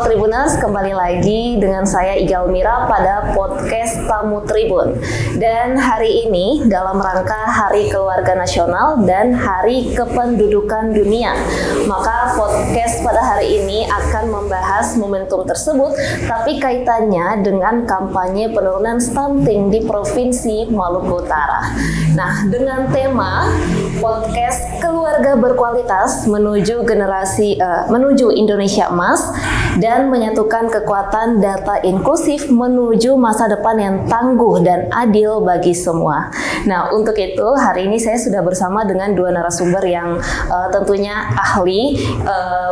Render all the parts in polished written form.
Sobat Tribuners, kembali lagi dengan saya Iga Almira pada podcast Tamu Tribun. Dan hari ini dalam rangka Hari Keluarga Nasional dan Hari Kependudukan Dunia, maka podcast pada hari ini akan membahas momentum tersebut, tapi kaitannya dengan kampanye penurunan stunting di Provinsi Maluku Utara. Nah, dengan tema podcast Keluarga Berkualitas menuju menuju Indonesia Emas dan menyatukan kekuatan data inklusif menuju masa depan yang tangguh dan adil bagi semua. Nah, untuk itu hari ini saya sudah bersama dengan dua narasumber yang tentunya ahli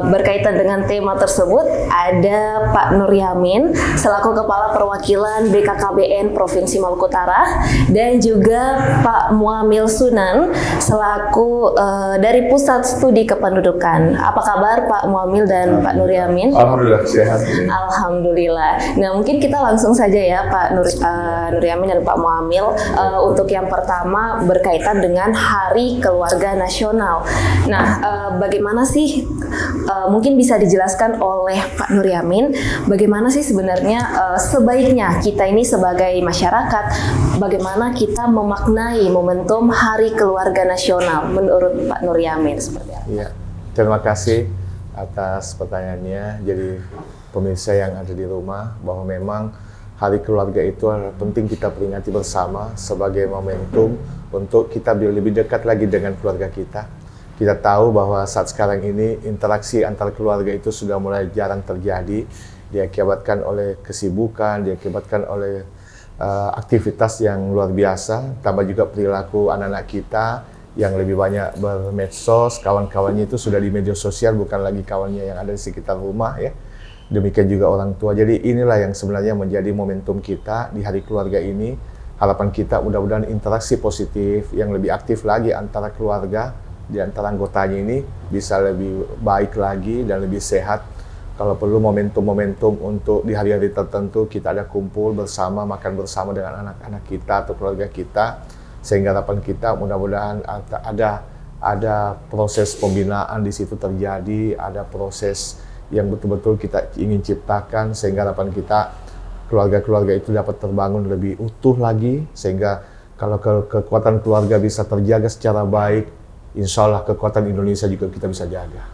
berkaitan dengan tema tersebut. Ada Pak Nur Yamin selaku Kepala Perwakilan BKKBN Provinsi Maluku Utara dan juga Pak Muamil Sunan selaku dari Pusat Studi Kependudukan. Apa kabar Pak Muamil dan Pak Nur Yamin? Alhamdulillah sehat. Alhamdulillah. Nah, mungkin kita langsung saja ya Pak Nur Yamin dan Pak Muamil untuk yang pertama berkaitan dengan Hari Keluarga Nasional. Nah, bagaimana sih mungkin bisa dijelaskan oleh Pak Nur Yamin bagaimana sih sebenarnya sebaiknya kita ini sebagai masyarakat bagaimana kita memaknai momentum Hari Keluarga Nasional menurut Pak Nur Yamin seperti apa? Iya, terima kasih atas pertanyaannya. Jadi pemirsa yang ada di rumah, bahwa memang Hari Keluarga itu penting kita peringati bersama sebagai momentum untuk kita lebih dekat lagi dengan keluarga kita. Kita tahu bahwa saat sekarang ini interaksi antar keluarga itu sudah mulai jarang terjadi, diakibatkan oleh kesibukan, diakibatkan oleh aktivitas yang luar biasa, tambah juga perilaku anak-anak kita yang lebih banyak bermedsos, kawan-kawannya itu sudah di media sosial, bukan lagi kawannya yang ada di sekitar rumah ya. Demikian juga orang tua. Jadi inilah yang sebenarnya menjadi momentum kita di Hari Keluarga ini. Harapan kita mudah-mudahan interaksi positif yang lebih aktif lagi antara keluarga, di antara anggotanya ini bisa lebih baik lagi dan lebih sehat. Kalau perlu momentum-momentum untuk di hari-hari tertentu kita ada kumpul bersama, makan bersama dengan anak-anak kita atau keluarga kita. Sehingga harapan kita mudah-mudahan ada proses pembinaan di situ terjadi, ada proses yang betul-betul kita ingin ciptakan sehingga harapan kita keluarga-keluarga itu dapat terbangun lebih utuh lagi, sehingga kalau kekuatan keluarga bisa terjaga secara baik, insya Allah kekuatan Indonesia juga kita bisa jaga.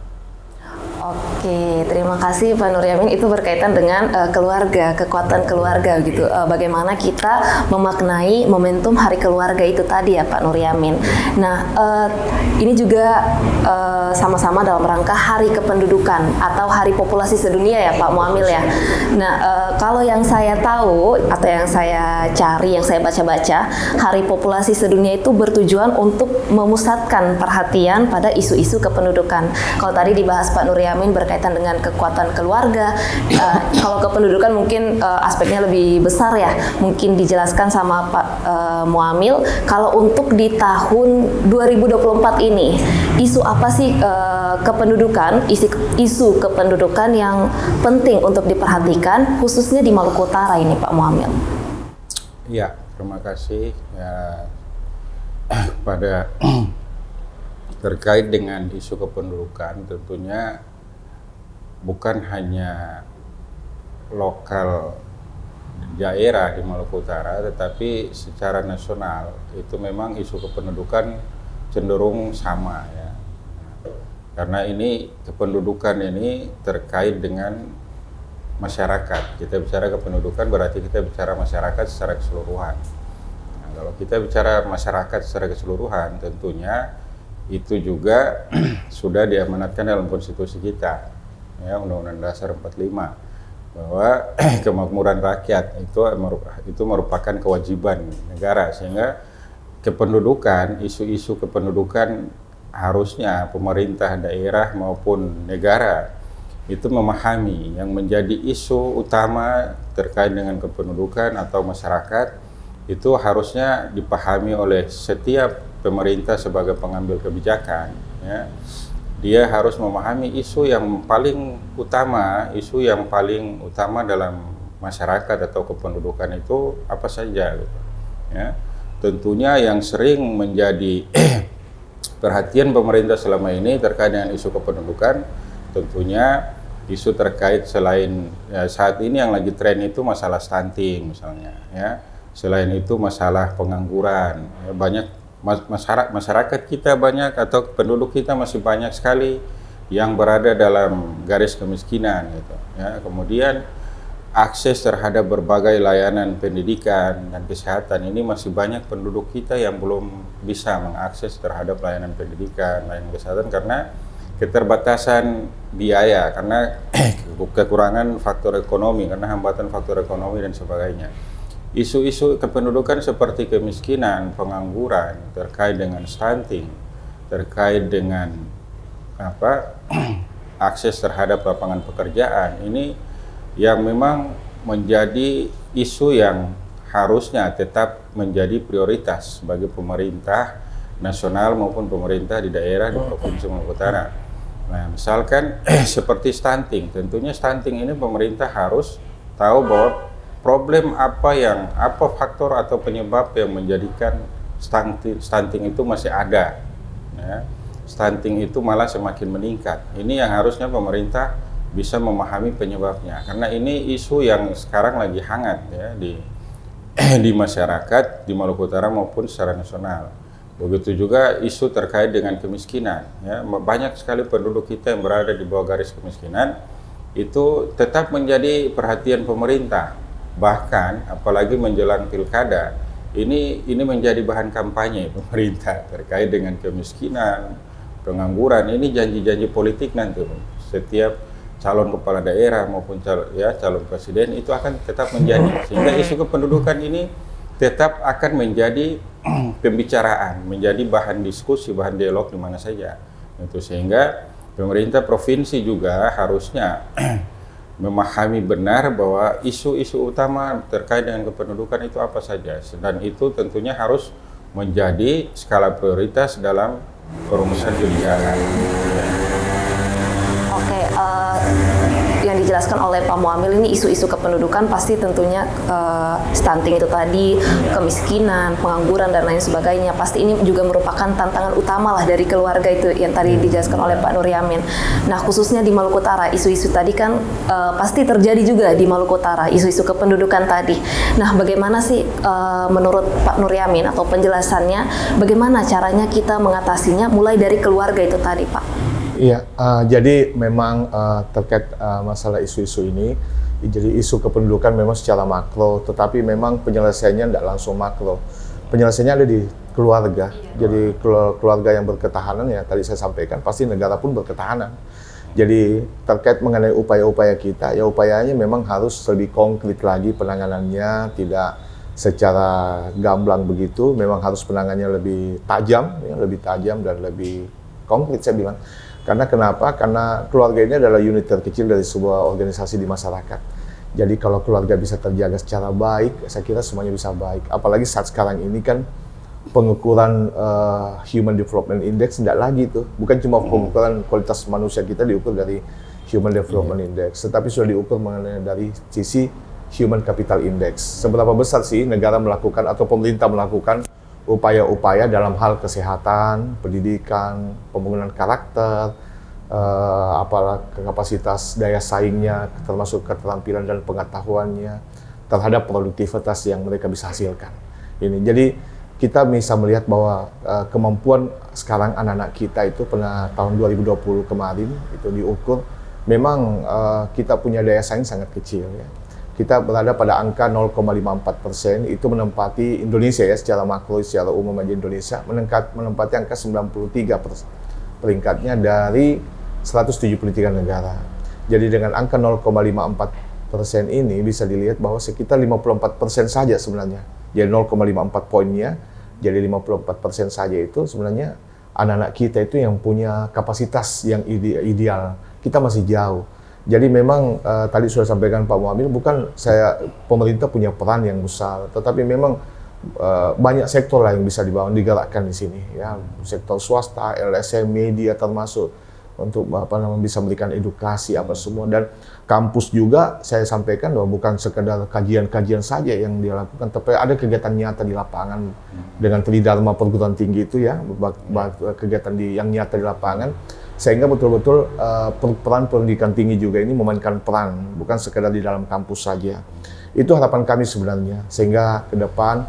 Oke, terima kasih Pak Nur Yamin. Itu berkaitan dengan keluarga, kekuatan keluarga gitu. Bagaimana kita memaknai momentum Hari Keluarga itu tadi ya Pak Nur Yamin. Nah, ini juga sama-sama dalam rangka Hari Kependudukan atau Hari Populasi Sedunia ya Pak Muamil ya. Nah, kalau yang saya tahu atau yang saya cari, yang saya baca-baca, Hari Populasi Sedunia itu bertujuan untuk memusatkan perhatian pada isu-isu kependudukan. Kalau tadi dibahas Pak Nur Yamin berkaitan dengan kekuatan keluarga. Kalau kependudukan mungkin aspeknya lebih besar ya. Mungkin dijelaskan sama Pak Muamil. Kalau untuk di tahun 2024 ini, isu apa sih kependudukan, isu kependudukan yang penting untuk diperhatikan, khususnya di Maluku Utara ini Pak Muamil? Ya, terima kasih. Ya, pada terkait dengan isu kependudukan, tentunya bukan hanya lokal daerah di Maluku Utara, tetapi secara nasional itu memang isu kependudukan cenderung sama ya. Karena ini kependudukan ini terkait dengan masyarakat. Kita bicara kependudukan berarti kita bicara masyarakat secara keseluruhan. Nah, kalau kita bicara masyarakat secara keseluruhan, tentunya itu juga sudah diamanatkan dalam konstitusi kita. Ya, Undang-Undang Dasar 45 bahwa kemakmuran rakyat itu merupakan kewajiban negara, sehingga kependudukan, isu-isu kependudukan harusnya pemerintah daerah maupun negara itu memahami yang menjadi isu utama terkait dengan kependudukan atau masyarakat itu harusnya dipahami oleh setiap pemerintah sebagai pengambil kebijakan ya. Dia harus memahami isu yang paling utama dalam masyarakat atau kependudukan itu apa saja gitu. Ya. Tentunya yang sering menjadi perhatian pemerintah selama ini terkait dengan isu kependudukan tentunya isu terkait selain saat ini yang lagi tren itu masalah stunting misalnya, ya. Selain itu masalah pengangguran, ya, banyak masyarakat kita banyak atau penduduk kita masih banyak sekali yang berada dalam garis kemiskinan, gitu. Ya, kemudian akses terhadap berbagai layanan pendidikan dan kesehatan ini masih banyak penduduk kita yang belum bisa mengakses terhadap layanan pendidikan, layanan kesehatan karena keterbatasan biaya, karena kekurangan faktor ekonomi, karena hambatan faktor ekonomi dan sebagainya. Isu-isu kependudukan seperti kemiskinan, pengangguran, terkait dengan stunting, terkait dengan akses terhadap lapangan pekerjaan, ini yang memang menjadi isu yang harusnya tetap menjadi prioritas bagi pemerintah nasional maupun pemerintah di daerah di Provinsi Maluku Utara. Nah, misalkan seperti stunting, tentunya stunting ini pemerintah harus tahu bahwa problem apa faktor atau penyebab yang menjadikan stunting itu masih ada. Ya. Stunting itu malah semakin meningkat. Ini yang harusnya pemerintah bisa memahami penyebabnya, karena ini isu yang sekarang lagi hangat ya di masyarakat di Maluku Utara maupun secara nasional. Begitu juga isu terkait dengan kemiskinan, ya, banyak sekali penduduk kita yang berada di bawah garis kemiskinan, itu tetap menjadi perhatian pemerintah. Bahkan apalagi menjelang pilkada, ini menjadi bahan kampanye pemerintah terkait dengan kemiskinan, pengangguran. Ini janji-janji politik nanti setiap calon kepala daerah maupun calon presiden itu akan tetap menjadi, sehingga isu kependudukan ini tetap akan menjadi pembicaraan, menjadi bahan diskusi, bahan dialog di mana saja. Itu sehingga pemerintah provinsi juga harusnya memahami benar bahwa isu-isu utama terkait dengan kependudukan itu apa saja, dan itu tentunya harus menjadi skala prioritas dalam perumusan kebijakan. Oke, yang dijelaskan oleh Pak Muamil ini isu-isu kependudukan pasti tentunya stunting itu tadi, kemiskinan, pengangguran dan lain sebagainya. Pasti ini juga merupakan tantangan utama lah dari keluarga itu yang tadi dijelaskan oleh Pak Nur Yamin. Nah, khususnya di Maluku Utara, isu-isu tadi kan pasti terjadi juga di Maluku Utara, isu-isu kependudukan tadi. Nah, bagaimana sih menurut Pak Nur Yamin atau penjelasannya, bagaimana caranya kita mengatasinya mulai dari keluarga itu tadi, Pak? Iya, jadi memang terkait masalah isu-isu ini, jadi isu kependudukan memang secara makro, tetapi memang penyelesaiannya tidak langsung makro. Penyelesaiannya ada di keluarga. Jadi keluarga yang berketahanan, ya tadi saya sampaikan, pasti negara pun berketahanan. Jadi terkait mengenai upaya-upaya kita, ya upayanya memang harus lebih konkret lagi penanganannya, tidak secara gamblang begitu, memang harus penanganannya lebih tajam, ya, lebih tajam dan lebih konkret saya bilang. Karena kenapa? Karena keluarga ini adalah unit terkecil dari sebuah organisasi di masyarakat. Jadi kalau keluarga bisa terjaga secara baik, saya kira semuanya bisa baik. Apalagi saat sekarang ini kan pengukuran Human Development Index tidak lagi tuh. Bukan cuma pengukuran kualitas manusia kita diukur dari Human Development Index, tetapi sudah diukur mengenai dari sisi Human Capital Index. Seberapa besar sih negara melakukan atau pemerintah melakukan upaya-upaya dalam hal kesehatan, pendidikan, pembangunan karakter, kapasitas daya saingnya, termasuk keterampilan dan pengetahuannya terhadap produktivitas yang mereka bisa hasilkan. Ini jadi kita bisa melihat bahwa kemampuan sekarang anak-anak kita itu pernah tahun 2020 kemarin itu diukur, memang kita punya daya saing sangat kecil ya. Kita berada pada angka 0,54%, itu menempati Indonesia ya secara makro, secara umum aja Indonesia menempati angka 93% peringkatnya dari 173 negara. Jadi dengan angka 0,54% ini bisa dilihat bahwa sekitar 54% saja sebenarnya. Jadi 0,54 poinnya, jadi 54% saja itu sebenarnya anak-anak kita itu yang punya kapasitas yang ideal. Kita masih jauh. Jadi memang tadi sudah sampaikan Pak Muamil, bukan pemerintah punya peran yang besar, tetapi memang banyak sektor lah yang bisa digerakkan di sini, ya sektor swasta, LSM, media termasuk untuk bisa memberikan edukasi apa semua, dan kampus juga saya sampaikan bahwa bukan sekedar kajian-kajian saja yang dia lakukan, tapi ada kegiatan nyata di lapangan dengan Tridharma perguruan tinggi itu ya, kegiatan yang nyata di lapangan. sehingga betul-betul peran pendidikan tinggi juga ini memainkan peran, bukan sekedar di dalam kampus saja. Itu harapan kami sebenarnya, sehingga ke depan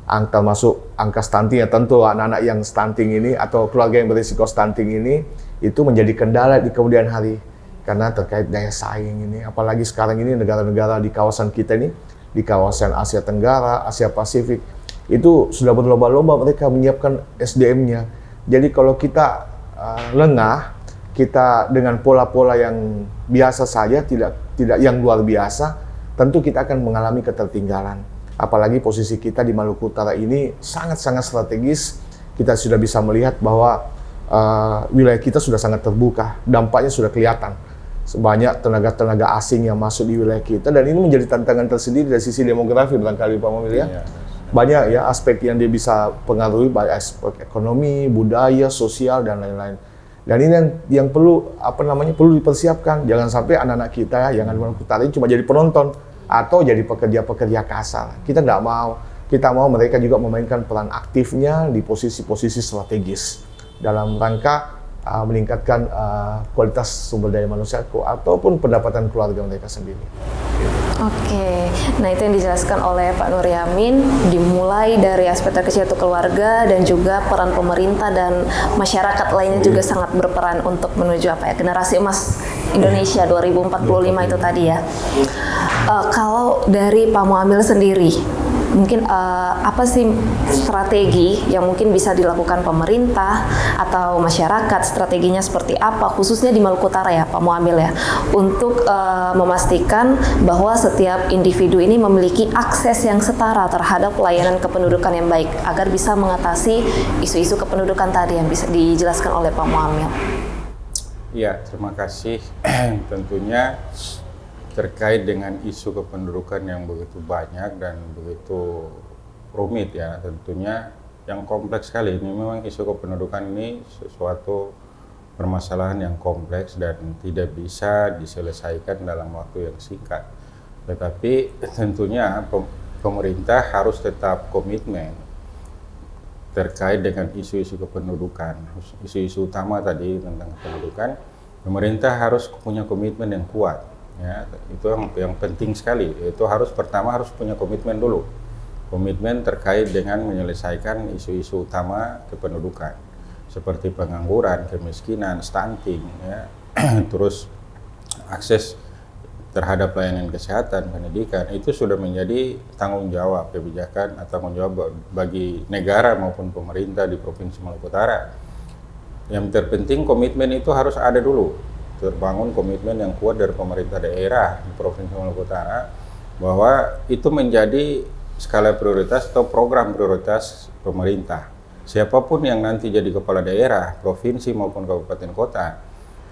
angka stunting ya, tentu anak-anak yang stunting ini atau keluarga yang berisiko stunting ini itu menjadi kendala di kemudian hari, karena terkait daya saing ini, apalagi sekarang ini negara-negara di kawasan kita ini, di kawasan Asia Tenggara, Asia Pasifik, itu sudah berlomba-lomba mereka menyiapkan SDM-nya. Jadi kalau kita lengah, kita dengan pola-pola yang biasa saja, tidak yang luar biasa, tentu kita akan mengalami ketertinggalan. Apalagi posisi kita di Maluku Utara ini sangat-sangat strategis. Kita sudah bisa melihat bahwa wilayah kita sudah sangat terbuka, dampaknya sudah kelihatan. Banyak tenaga-tenaga asing yang masuk di wilayah kita, dan ini menjadi tantangan tersendiri dari sisi demografi barangkali Pak Mobil ya. Banyak ya aspek yang dia bisa pengaruhi, baik aspek ekonomi, budaya, sosial, dan lain-lain. Dan ini yang perlu perlu dipersiapkan. Jangan sampai anak-anak kita yang ada di Maluku Utara ini cuma jadi penonton atau jadi pekerja-pekerja kasar. Kita nggak mau. Kita mau mereka juga memainkan peran aktifnya di posisi-posisi strategis dalam rangka meningkatkan kualitas sumber daya manusia ataupun pendapatan keluarga mereka sendiri. Oke, nah itu yang dijelaskan oleh Pak Nur Yamin, dimulai dari aspek terkecil itu keluarga dan juga peran pemerintah dan masyarakat lainnya juga sangat berperan untuk menuju generasi emas Indonesia 2045 itu tadi ya. Kalau dari Pak Muamil sendiri, mungkin apa sih strategi yang mungkin bisa dilakukan pemerintah atau masyarakat, strateginya seperti apa khususnya di Maluku Utara ya Pak Muamil ya, untuk memastikan bahwa setiap individu ini memiliki akses yang setara terhadap pelayanan kependudukan yang baik agar bisa mengatasi isu-isu kependudukan tadi yang bisa dijelaskan oleh Pak Muamil. Iya, terima kasih. Tentunya terkait dengan isu kependudukan yang begitu banyak dan begitu rumit ya, tentunya yang kompleks sekali. Ini memang isu kependudukan ini sesuatu permasalahan yang kompleks dan tidak bisa diselesaikan dalam waktu yang singkat. Tetapi tentunya pemerintah harus tetap komitmen terkait dengan isu-isu kependudukan, isu-isu utama tadi tentang kependudukan. Pemerintah harus punya komitmen yang kuat. Ya, itu yang penting sekali. Itu pertama harus punya komitmen dulu. Komitmen terkait dengan menyelesaikan isu-isu utama kependudukan seperti pengangguran, kemiskinan, stunting, ya. Terus akses terhadap layanan kesehatan, pendidikan, itu sudah menjadi tanggung jawab kebijakan atau tanggung jawab bagi negara maupun pemerintah di Provinsi Maluku Utara. Yang terpenting komitmen itu harus ada dulu. Terbangun komitmen yang kuat dari pemerintah daerah di Provinsi Maluku Utara bahwa itu menjadi skala prioritas atau program prioritas pemerintah. Siapapun yang nanti jadi kepala daerah, provinsi maupun kabupaten kota,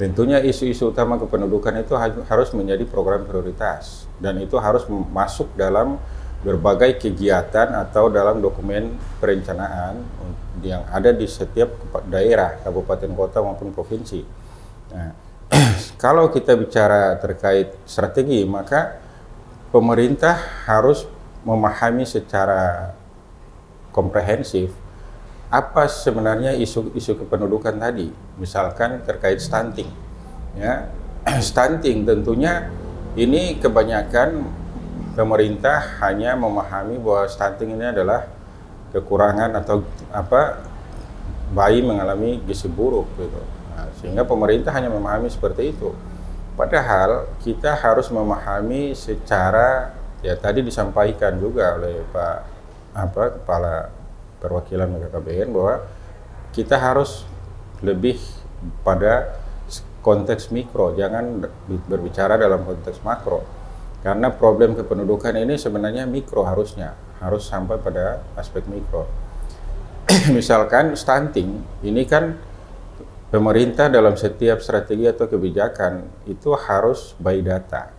tentunya isu-isu utama kependudukan itu harus menjadi program prioritas dan itu harus masuk dalam berbagai kegiatan atau dalam dokumen perencanaan yang ada di setiap daerah, kabupaten kota maupun provinsi. Nah, kalau kita bicara terkait strategi, maka pemerintah harus memahami secara komprehensif apa sebenarnya isu kependudukan tadi. Misalkan terkait stunting, ya, stunting tentunya ini kebanyakan pemerintah hanya memahami bahwa stunting ini adalah kekurangan atau bayi mengalami gizi buruk gitu. Sehingga pemerintah hanya memahami seperti itu. Padahal kita harus memahami secara, ya tadi disampaikan juga oleh Kepala Perwakilan BKKBN bahwa kita harus lebih pada konteks mikro, jangan berbicara dalam konteks makro. Karena problem kependudukan ini sebenarnya mikro harus sampai pada aspek mikro. Misalkan stunting, ini kan pemerintah dalam setiap strategi atau kebijakan itu harus by data.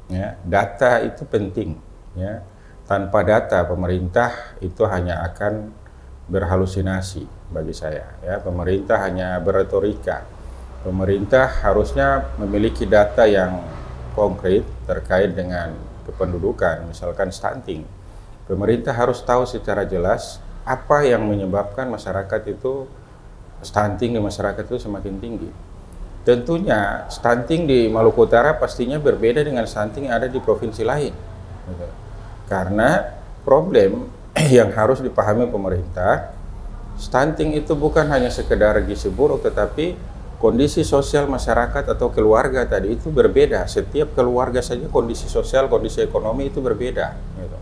Ya, data itu penting. Ya. Tanpa data pemerintah itu hanya akan berhalusinasi bagi saya. Ya, pemerintah hanya berretorika. Pemerintah harusnya memiliki data yang konkret terkait dengan kependudukan, misalkan stunting. Pemerintah harus tahu secara jelas apa yang menyebabkan masyarakat itu stunting di masyarakat itu semakin tinggi. Tentunya stunting di Maluku Utara pastinya berbeda dengan stunting yang ada di provinsi lain. Gitu. Karena problem yang harus dipahami pemerintah, stunting itu bukan hanya sekedar gizi buruk, tetapi kondisi sosial masyarakat atau keluarga tadi itu berbeda. Setiap keluarga saja kondisi sosial, kondisi ekonomi itu berbeda. Gitu.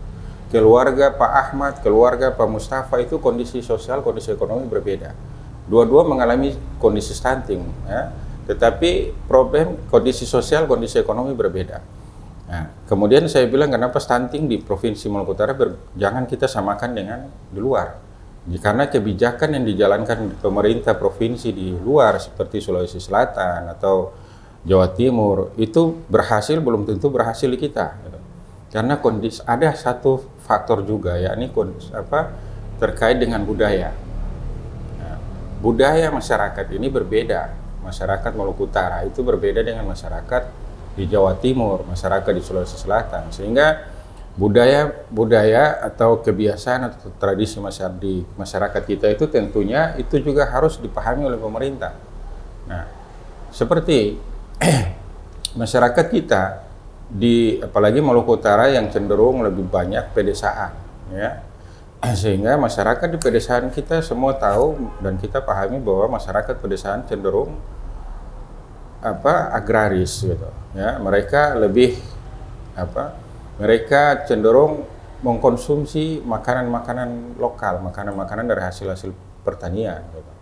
Keluarga Pak Ahmad, keluarga Pak Mustafa itu kondisi sosial, kondisi ekonomi berbeda. Dua-dua mengalami kondisi stunting, ya. Tetapi problem kondisi sosial, kondisi ekonomi berbeda. Nah, kemudian saya bilang kenapa stunting di Provinsi Maluku Utara jangan kita samakan dengan di luar. Karena kebijakan yang dijalankan pemerintah provinsi di luar seperti Sulawesi Selatan atau Jawa Timur itu berhasil belum tentu berhasil di kita. Gitu. Karena kondisi ada satu faktor juga, yakni terkait dengan budaya. Nah, budaya masyarakat ini berbeda. Masyarakat Maluku Utara itu berbeda dengan masyarakat di Jawa Timur, masyarakat di Sulawesi Selatan, sehingga budaya atau kebiasaan atau tradisi di masyarakat kita itu tentunya itu juga harus dipahami oleh pemerintah. Nah, seperti masyarakat kita apalagi Maluku Utara yang cenderung lebih banyak pedesaan, ya. Sehingga masyarakat di pedesaan kita semua tahu dan kita pahami bahwa masyarakat pedesaan cenderung agraris gitu, ya. Mereka cenderung mengkonsumsi makanan-makanan lokal, makanan-makanan dari hasil-hasil pertanian gitu,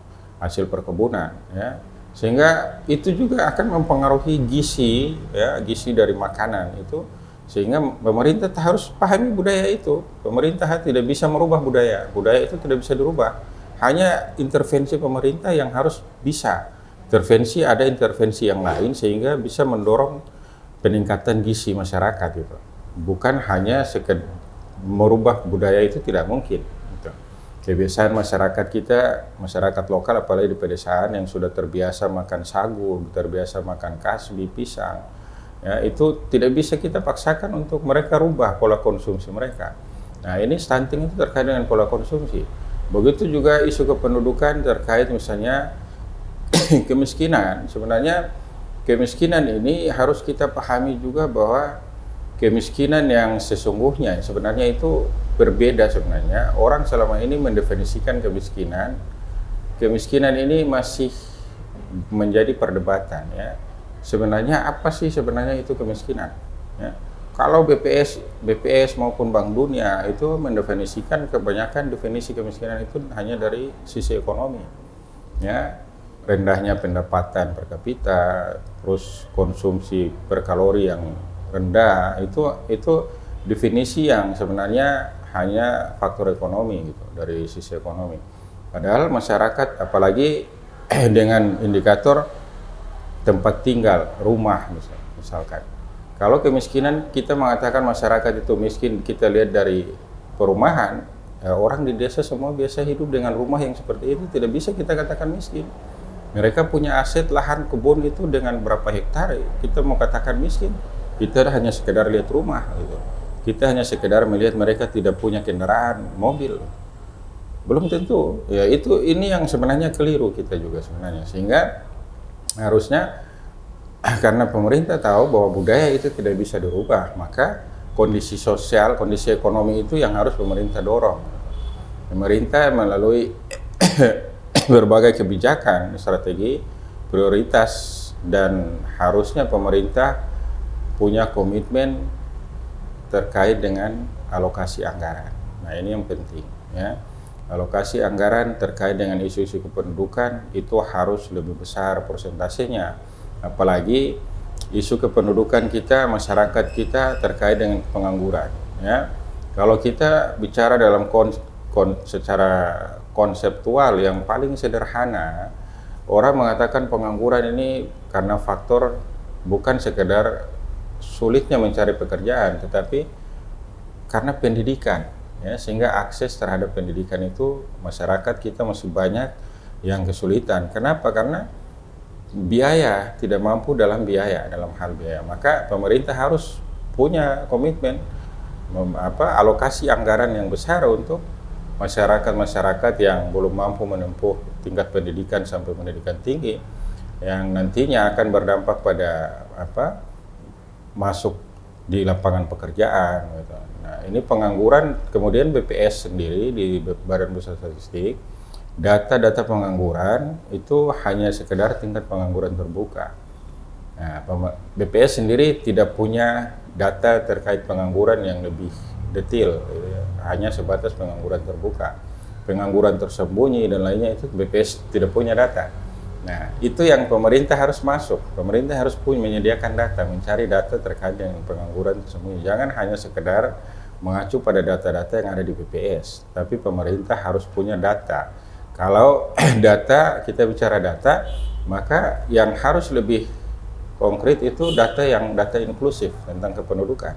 hasil perkebunan, ya. Sehingga itu juga akan mempengaruhi gizi, ya, gizi dari makanan itu. Sehingga pemerintah harus pahami budaya itu. Pemerintah tidak bisa merubah budaya itu tidak bisa dirubah. Hanya intervensi pemerintah yang harus bisa. Ada intervensi yang lain sehingga bisa mendorong peningkatan gizi masyarakat gitu. Bukan hanya merubah budaya itu tidak mungkin. Gitu. Kebiasaan masyarakat kita, masyarakat lokal apalagi di pedesaan yang sudah terbiasa makan sagu, terbiasa makan kasbi, pisang, ya, itu tidak bisa kita paksakan untuk mereka rubah pola konsumsi mereka. Nah, ini stunting itu terkait dengan pola konsumsi. Begitu juga isu kependudukan terkait misalnya kemiskinan. Sebenarnya kemiskinan ini harus kita pahami juga bahwa kemiskinan yang sesungguhnya sebenarnya itu berbeda sebenarnya. Orang selama ini mendefinisikan kemiskinan ini masih menjadi perdebatan, ya. Sebenarnya apa sih sebenarnya itu kemiskinan? Ya. Kalau BPS maupun Bank Dunia itu mendefinisikan kebanyakan definisi kemiskinan itu hanya dari sisi ekonomi, ya, rendahnya pendapatan per kapita, terus konsumsi per kalori yang rendah, itu definisi yang sebenarnya hanya faktor ekonomi gitu, dari sisi ekonomi. Padahal masyarakat apalagi dengan indikator tempat tinggal, rumah misalkan. Kalau kemiskinan kita mengatakan masyarakat itu miskin, kita lihat dari perumahan, orang di desa semua biasa hidup dengan rumah yang seperti itu, tidak bisa kita katakan miskin. Mereka punya aset lahan kebun itu dengan berapa hektar, kita mau katakan miskin. Kita hanya sekedar lihat rumah gitu. Kita hanya sekedar melihat mereka tidak punya kendaraan, mobil. Belum tentu. Ya, ini yang sebenarnya keliru kita juga sebenarnya. Sehingga harusnya karena pemerintah tahu bahwa budaya itu tidak bisa dirubah, maka kondisi sosial, kondisi ekonomi itu yang harus pemerintah dorong. Pemerintah melalui berbagai kebijakan, strategi, prioritas, dan harusnya pemerintah punya komitmen terkait dengan alokasi anggaran. Nah, ini yang penting, ya. Alokasi anggaran terkait dengan isu-isu kependudukan itu harus lebih besar persentasenya. Apalagi isu kependudukan kita, masyarakat kita terkait dengan pengangguran, ya. Kalau kita bicara dalam secara konseptual yang paling sederhana, orang mengatakan pengangguran ini karena faktor bukan sekedar sulitnya mencari pekerjaan, tetapi karena pendidikan, ya, sehingga akses terhadap pendidikan itu masyarakat kita masih banyak yang kesulitan. Kenapa? Karena biaya, tidak mampu dalam hal biaya. Maka pemerintah harus punya komitmen alokasi anggaran yang besar untuk masyarakat-masyarakat yang belum mampu menempuh tingkat pendidikan sampai pendidikan tinggi, yang nantinya akan berdampak pada masuk di lapangan pekerjaan gitu. Nah, ini pengangguran, kemudian BPS sendiri di Badan Pusat Statistik, data-data pengangguran itu hanya sekedar tingkat pengangguran terbuka. Nah, BPS sendiri tidak punya data terkait pengangguran yang lebih detail, gitu ya. Hanya sebatas pengangguran terbuka. Pengangguran tersembunyi dan lainnya itu BPS tidak punya data. Nah, itu yang pemerintah harus masuk. Pemerintah harus menyediakan data, mencari data terkait dengan pengangguran tersembunyi. Jangan hanya sekedar mengacu pada data-data yang ada di BPS, tapi pemerintah harus punya data. Kalau data, kita bicara data, maka yang harus lebih konkret itu data inklusif tentang kependudukan.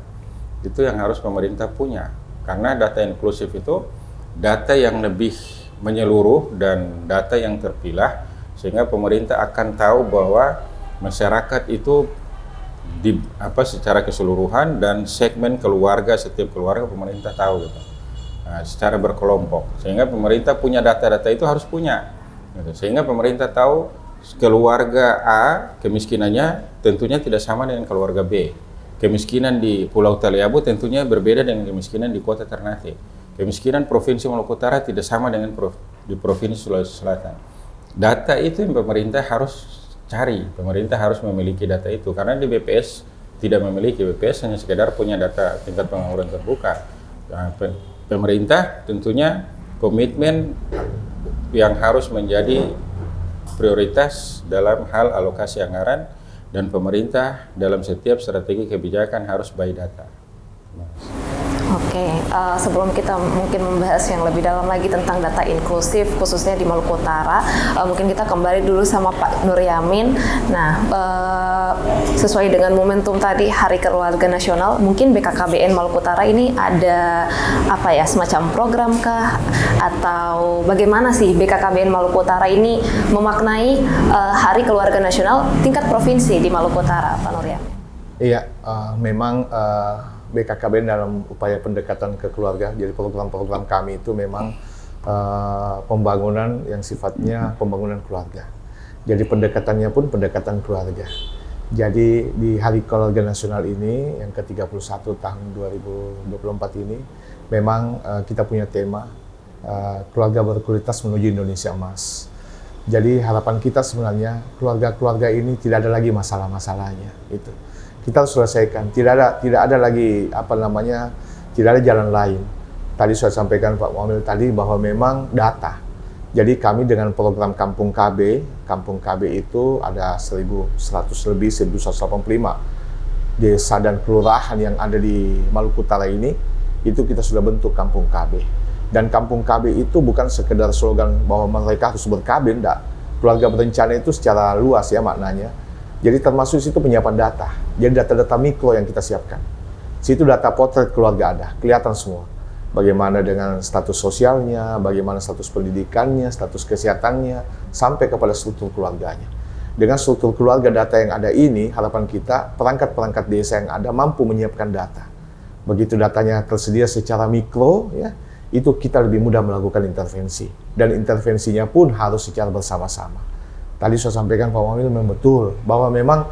Itu yang harus pemerintah punya. Karena data inklusif itu data yang lebih menyeluruh dan data yang terpilah, sehingga pemerintah akan tahu bahwa masyarakat itu secara keseluruhan dan segmen keluarga, setiap keluarga pemerintah tahu gitu. Nah, secara berkelompok, sehingga pemerintah punya data-data itu harus punya gitu. Sehingga pemerintah tahu keluarga A kemiskinannya tentunya tidak sama dengan keluarga B. Kemiskinan di Pulau Taliabu tentunya berbeda dengan kemiskinan di Kota Ternate. Kemiskinan Provinsi Maluku Utara tidak sama dengan di Provinsi Sulawesi Selatan. Data itu yang pemerintah harus cari, pemerintah harus memiliki data itu, karena di BPS tidak memiliki. BPS hanya sekedar punya data tingkat pengangguran terbuka. Nah, pemerintah tentunya komitmen yang harus menjadi prioritas dalam hal alokasi anggaran, dan pemerintah dalam setiap strategi kebijakan harus by data. Oke, sebelum kita mungkin membahas yang lebih dalam lagi tentang data inklusif khususnya di Maluku Utara, mungkin kita kembali dulu sama Pak Nur Yamin. Nah, sesuai dengan momentum tadi Hari Keluarga Nasional, mungkin BKKBN Maluku Utara ini ada semacam program kah, atau bagaimana sih BKKBN Maluku Utara ini memaknai Hari Keluarga Nasional tingkat provinsi di Maluku Utara, Pak Nur Yamin? Iya, memang BKKBN dalam upaya pendekatan ke keluarga, jadi program-program kami itu memang pembangunan yang sifatnya pembangunan keluarga. Jadi pendekatannya pun pendekatan keluarga. Jadi di Hari Keluarga Nasional ini yang ke-31 tahun 2024 ini memang kita punya tema keluarga berkualitas menuju Indonesia Emas. Jadi harapan kita sebenarnya keluarga-keluarga ini tidak ada lagi masalah-masalahnya itu. Kita harus selesaikan. Tidak ada lagi tidak ada jalan lain. Tadi saya sampaikan Pak Muhammad tadi bahwa memang data. Jadi kami dengan program Kampung KB itu ada 1.100 lebih, 1.185 desa dan kelurahan yang ada di Maluku Utara ini, itu kita sudah bentuk Kampung KB. Dan Kampung KB itu bukan sekedar slogan bahwa mereka harus ber-KB, enggak. Keluarga berencana itu secara luas ya maknanya. Jadi termasuk situ penyiapan data. Jadi data-data mikro yang kita siapkan. Situ data potret keluarga ada, kelihatan semua. Bagaimana dengan status sosialnya, bagaimana status pendidikannya, status kesehatannya, sampai kepada struktur keluarganya. Dengan struktur keluarga data yang ada ini, harapan kita perangkat-perangkat desa yang ada mampu menyiapkan data. Begitu datanya tersedia secara mikro, ya, itu kita lebih mudah melakukan intervensi. Dan intervensinya pun harus secara bersama-sama. Tadi saya sampaikan Pak Wamil memang betul bahwa memang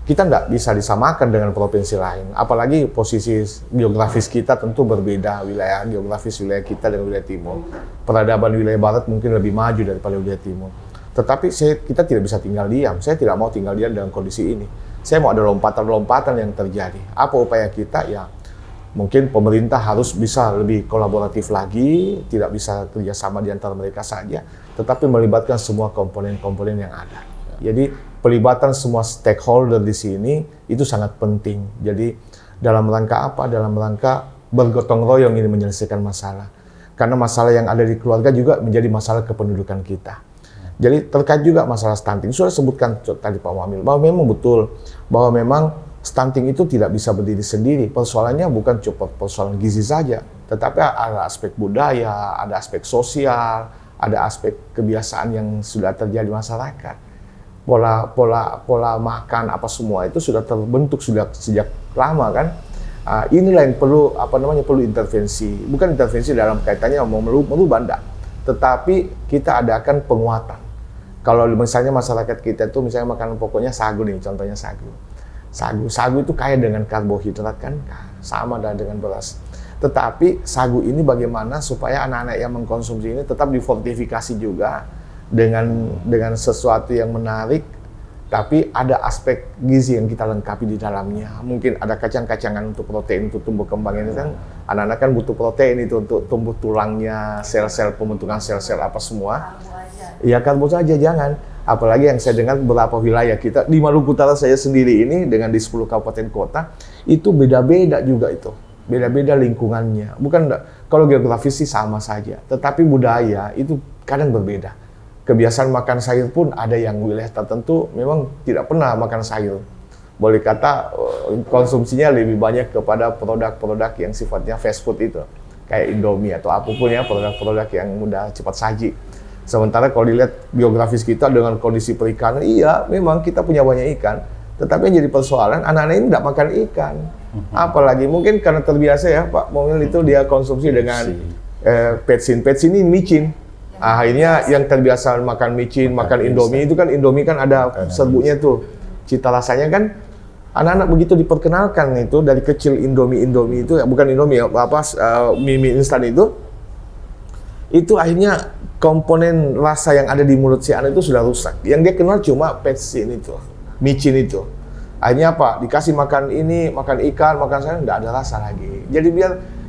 kita tidak bisa disamakan dengan provinsi lain. Apalagi posisi geografis kita tentu berbeda, wilayah geografis wilayah kita dengan wilayah timur. Peradaban wilayah barat mungkin lebih maju daripada wilayah timur. Tetapi kita tidak bisa tinggal diam. Saya tidak mau tinggal diam dalam kondisi ini. Saya mau ada lompatan-lompatan yang terjadi. Apa upaya kita? Ya mungkin pemerintah harus bisa lebih kolaboratif lagi, tidak bisa kerjasama di antara mereka saja, tetapi melibatkan semua komponen-komponen yang ada. Jadi pelibatan semua stakeholder di sini itu sangat penting. Jadi dalam rangka apa? Dalam rangka bergotong royong ini menyelesaikan masalah. Karena masalah yang ada di keluarga juga menjadi masalah kependudukan kita. Jadi terkait juga masalah stunting. Sudah sebutkan tadi Pak Muhammad bahwa memang betul bahwa memang stunting itu tidak bisa berdiri sendiri. Persoalannya bukan cuma persoalan gizi saja, tetapi ada aspek budaya, ada aspek sosial, ada aspek kebiasaan yang sudah terjadi di masyarakat. Pola makan apa semua itu sudah terbentuk sudah sejak lama kan. Inilah yang perlu perlu intervensi, bukan intervensi dalam kaitannya mau merubah enggak, tetapi kita adakan penguatan. Kalau misalnya masyarakat kita tuh misalnya makanan pokoknya sagu nih, contohnya sagu. Sagu itu kaya dengan karbohidrat kan, sama dengan beras. Tetapi sagu ini bagaimana supaya anak-anak yang mengkonsumsi ini tetap difortifikasi juga dengan sesuatu yang menarik, tapi ada aspek gizi yang kita lengkapi di dalamnya. Mungkin ada kacang-kacangan untuk protein untuk tumbuh kembang ini kan, anak-anak kan butuh protein itu untuk tumbuh tulangnya, sel-sel pembentukan sel-sel apa semua. Ya karbo saja jangan. Apalagi yang saya dengar beberapa wilayah kita di Maluku Utara saya sendiri ini dengan di 10 kabupaten kota itu beda-beda juga itu. Beda-beda lingkungannya. Bukan kalau geografis sih sama saja, tetapi budaya itu kadang berbeda. Kebiasaan makan sayur pun ada yang wilayah tertentu memang tidak pernah makan sayur. Boleh kata konsumsinya lebih banyak kepada produk-produk yang sifatnya fast food itu. Kayak Indomie atau apapun ya, produk-produk yang mudah cepat saji. Sementara kalau dilihat geografis kita dengan kondisi perikanan, iya memang kita punya banyak ikan. Tetapi yang jadi persoalan, anak-anak ini tidak makan ikan. Apalagi mungkin karena terbiasa ya Pak Momil itu dia konsumsi dengan petsin ini micin. Akhirnya yang terbiasa makan micin, makan Indomie itu kan Indomie kan ada serbuknya tuh. Cita rasanya kan anak-anak begitu diperkenalkan itu dari kecil Indomie itu ya bukan Indomie ya, mie instan itu akhirnya komponen rasa yang ada di mulut si anak itu sudah rusak. Yang dia kenal cuma petsin itu, micin itu. Akhirnya apa? Dikasih makan ini, makan ikan, makan sayur, nggak ada rasa lagi.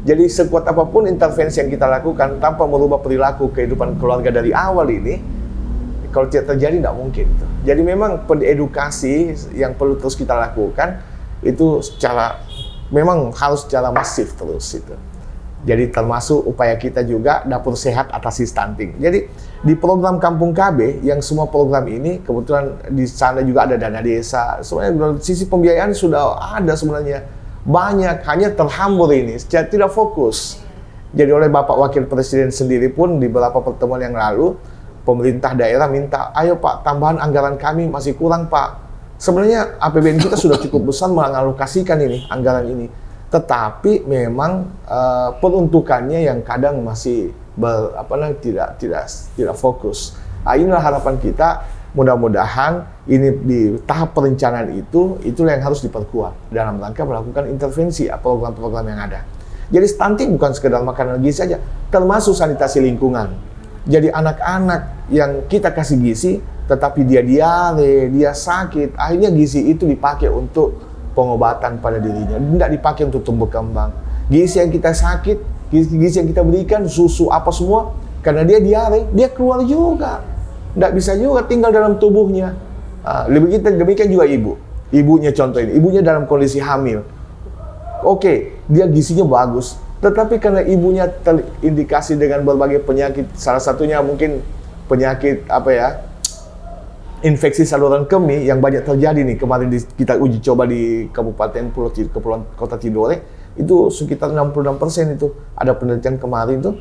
Jadi sekuat apapun intervensi yang kita lakukan tanpa merubah perilaku kehidupan keluarga dari awal ini, kalau tidak terjadi tidak mungkin. Jadi memang edukasi yang perlu terus kita lakukan itu memang harus secara masif terus itu. Jadi termasuk upaya kita juga dapur sehat atasi stunting. Jadi di program Kampung KB yang semua program ini kebetulan di sana juga ada dana desa. Sebenarnya sisi pembiayaan sudah ada sebenarnya. Banyak, hanya terhambur ini, secara tidak fokus. Jadi oleh Bapak Wakil Presiden sendiri pun di beberapa pertemuan yang lalu, pemerintah daerah minta, ayo Pak, tambahan anggaran kami masih kurang Pak. Sebenarnya APBN kita sudah cukup besar mengalokasikan ini, anggaran ini. Tetapi memang peruntukannya yang kadang masih tidak fokus. Inilah harapan kita. Mudah-mudahan ini di tahap perencanaan itulah yang harus diperkuat dalam rangka melakukan intervensi program-program yang ada. Jadi stunting bukan sekedar makanan gizi saja, termasuk sanitasi lingkungan. Jadi anak-anak yang kita kasih gizi, tetapi dia diare, dia sakit, akhirnya gizi itu dipakai untuk pengobatan pada dirinya, tidak dipakai untuk tumbuh kembang. Gizi yang kita sakit, gizi yang kita berikan, susu apa semua, karena dia diare, dia keluar juga. Tidak bisa juga tinggal dalam tubuhnya. Demikian juga ibunya contoh ini, ibunya dalam kondisi hamil. Oke, dia gizinya bagus, tetapi karena ibunya terindikasi dengan berbagai penyakit, salah satunya mungkin penyakit infeksi saluran kemih yang banyak terjadi nih kemarin kita uji coba di Kabupaten Kepulauan Kota Tidore itu sekitar 66% itu ada penelitian kemarin tuh.